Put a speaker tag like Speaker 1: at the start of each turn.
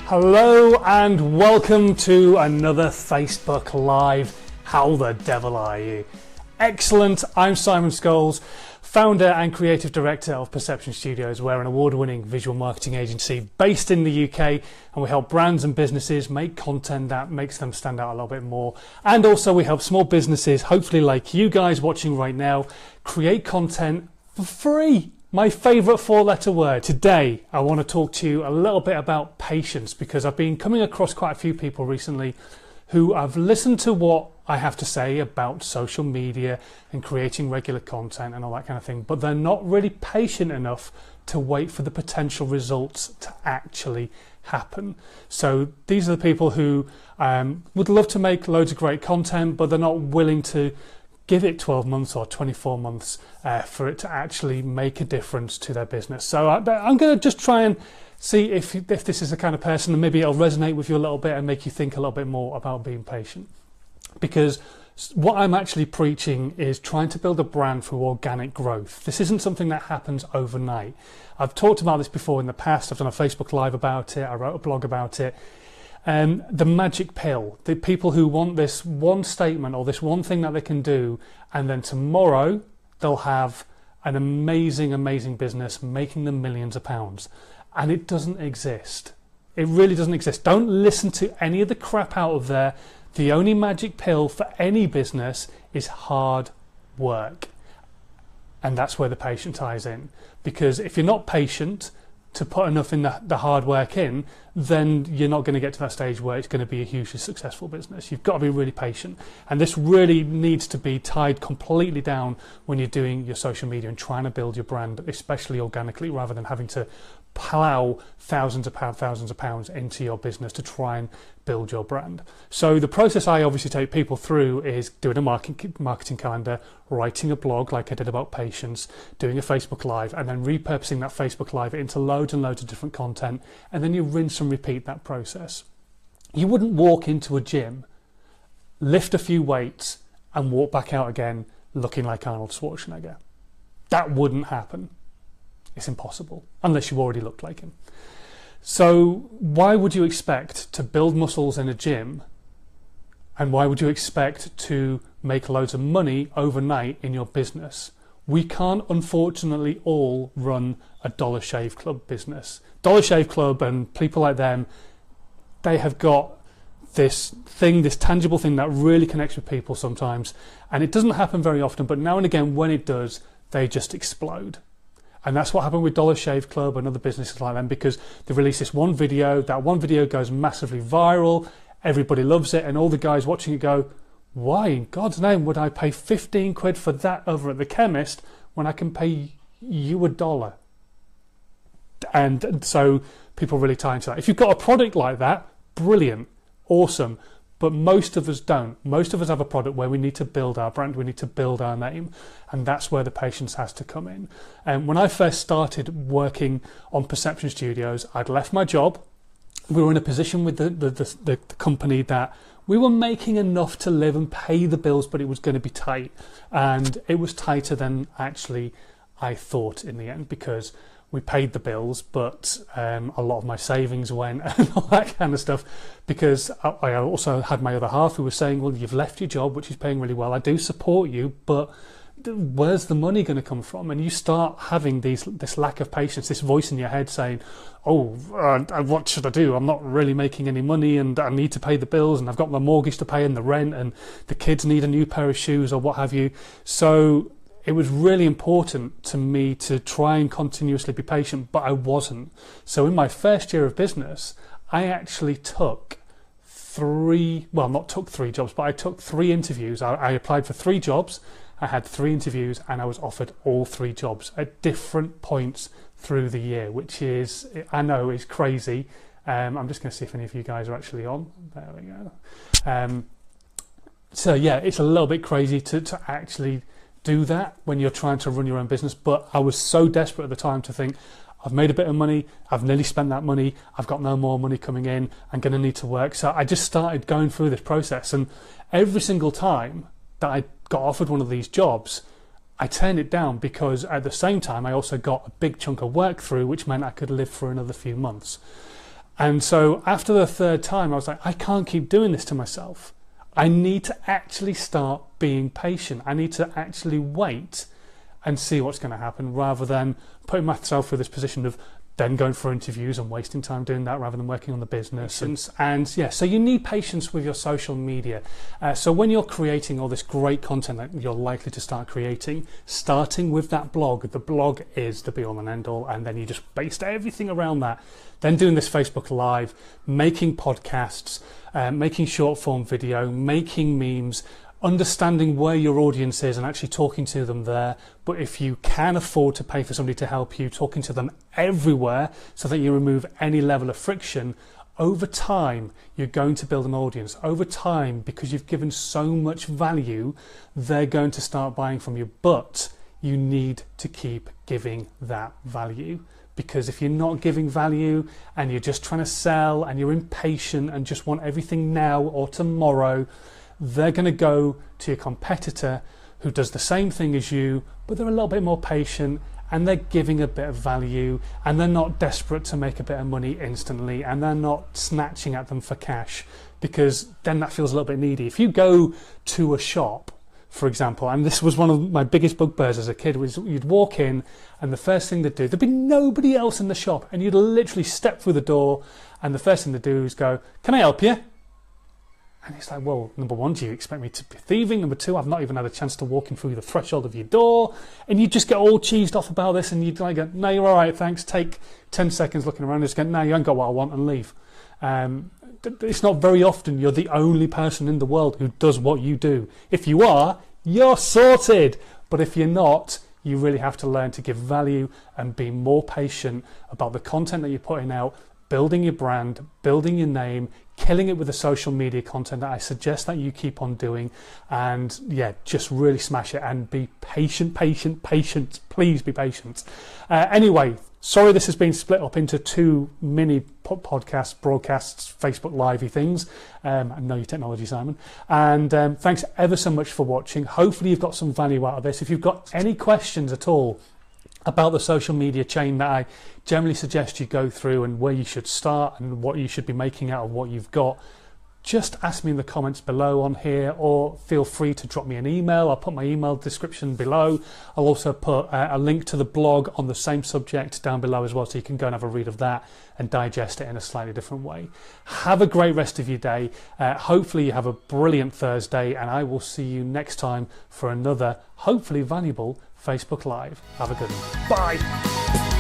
Speaker 1: Hello and welcome to another Facebook Live. How the devil are you? Excellent. I'm Simon Scholes, founder and creative director of Perception Studios. We're an award-winning visual marketing agency based in the UK, and we help brands and businesses make content that makes them stand out a little bit more. And also we help small businesses, hopefully like you guys watching right now, create content for free. My favourite four-letter word. Today, I want to talk to you a little bit about patience, because I've been coming across quite a few people recently who have listened to what I have to say about social media and creating regular content and all that kind of thing, but they're not really patient enough to wait for the potential results to actually happen. So these are the people who would love to make loads of great content, but they're not willing to give it 12 months or 24 months for it to actually make a difference to their business. So I'm going to just try and see if this is the kind of person, and maybe it'll resonate with you a little bit and make you think a little bit more about being patient. Because what I'm actually preaching is trying to build a brand through organic growth. This isn't something that happens overnight. I've talked about this before in the past. I've done a Facebook Live about it. I wrote a blog about it. The magic pill, the people who want this one statement or this one thing that they can do, and then tomorrow they'll have an amazing business making them millions of pounds. And it doesn't exist. It really doesn't exist. Don't listen to any of the crap out of there. The only magic pill for any business is hard work. And that's where the patience ties in. Because if you're not patient to put enough in the hard work in, then you're not going to get to that stage where it's going to be a hugely successful business. You've got to be really patient. And this really needs to be tied completely down when you're doing your social media and trying to build your brand, especially organically, rather than having to plow thousands of pounds into your business to try and build your brand. So the process I obviously take people through is doing a marketing calendar, writing a blog like I did about patience, doing a Facebook Live, and then repurposing that Facebook Live into loads and loads of different content, and then you rinse and repeat that process. You wouldn't walk into a gym, lift a few weights, and walk back out again looking like Arnold Schwarzenegger. That wouldn't happen. It's impossible, unless you already looked like him. So why would you expect to build muscles in a gym, and why would you expect to make loads of money overnight in your business? We can't, unfortunately, all run a Dollar Shave Club business. Dollar Shave Club and people like them, they have got this thing, this tangible thing that really connects with people sometimes, and it doesn't happen very often, but now and again when it does, they just explode. And that's what happened with Dollar Shave Club and other businesses like them, because they release this one video, that one video goes massively viral, everybody loves it, and all the guys watching it go, why in God's name would I pay 15 quid for that over at the chemist when I can pay you $1? And so people really tie into that. If you've got a product like that, brilliant, awesome. But most of us don't. Most of us have a product where we need to build our brand, we need to build our name, and that's where the patience has to come in. And when I first started working on Perception Studios, I'd left my job. We were in a position with the company that we were making enough to live and pay the bills, but it was going to be tight. And it was tighter than actually I thought in the end, because we paid the bills, but a lot of my savings went and all that kind of stuff, because I also had my other half who was saying, well, you've left your job, which is paying really well. I do support you, but where's the money going to come from? And you start having this lack of patience, this voice in your head saying, oh, what should I do? I'm not really making any money, and I need to pay the bills, and I've got my mortgage to pay and the rent, and the kids need a new pair of shoes or what have you. So it was really important to me to try and continuously be patient, but I wasn't. So in my first year of business, I actually took not took three jobs, but I took 3 interviews. I applied for 3 jobs, I had 3 interviews, and I was offered all 3 jobs at different points through the year, which is, I know, is crazy. I'm just going to see if any of you guys are actually on. There we go. So yeah, it's a little bit crazy to actually do that when you're trying to run your own business, but I was so desperate at the time to think, I've made a bit of money, I've nearly spent that money, I've got no more money coming in, I'm going to need to work. So I just started going through this process, and every single time that I got offered one of these jobs, I turned it down, because at the same time I also got a big chunk of work through, which meant I could live for another few months. And so after the third time, I was like, I can't keep doing this to myself. I need to actually start being patient. I need to actually wait and see what's going to happen, rather than putting myself through this position of then going for interviews and wasting time doing that rather than working on the business. And yeah, so you need patience with your social media. So when you're creating all this great content that you're likely to start creating, starting with that blog, the blog is the be all and end all, and then you just based everything around that. Then doing this Facebook Live, making podcasts, making short form video, making memes, understanding where your audience is and actually talking to them there. But if you can afford to pay for somebody to help you, talking to them everywhere so that you remove any level of friction, over time you're going to build an audience. Over time, because you've given so much value, they're going to start buying from you. But you need to keep giving that value, because if you're not giving value and you're just trying to sell and you're impatient and just want everything now or tomorrow, they're going to go to your competitor who does the same thing as you, but they're a little bit more patient and they're giving a bit of value, and they're not desperate to make a bit of money instantly, and they're not snatching at them for cash, because then that feels a little bit needy. If you go to a shop, for example, and this was one of my biggest bugbears as a kid, was you'd walk in and the first thing they'd do, there'd be nobody else in the shop, and you'd literally step through the door and the first thing they'd do is go, "Can I help you?" And it's like, well, number one, do you expect me to be thieving? Number two, I've not even had a chance to walk in through the threshold of your door. And you just get all cheesed off about this, and you'd like go, "No, you're all right, thanks." Take 10 seconds looking around and just go, "No, you ain't got what I want," and leave. It's not very often you're the only person in the world who does what you do. If you are, you're sorted. But if you're not, you really have to learn to give value and be more patient about the content that you're putting out, building your brand, building your name, killing it with the social media content that I suggest that you keep on doing. And yeah, just really smash it and be patient. Please be patient. Anyway, sorry this has been split up into two mini podcasts, broadcasts, Facebook Livey things. I know your technology, Simon. And thanks ever so much for watching. Hopefully you've got some value out of this. If you've got any questions at all about the social media chain that I generally suggest you go through, and where you should start and what you should be making out of what you've got, just ask me in the comments below on here, or feel free to drop me an email. I'll put my email description below. I'll also put a link to the blog on the same subject down below as well, so you can go and have a read of that and digest it in a slightly different way. Have a great rest of your day. Hopefully you have a brilliant Thursday, and I will see you next time for another hopefully valuable Facebook Live. Have a good one. Bye.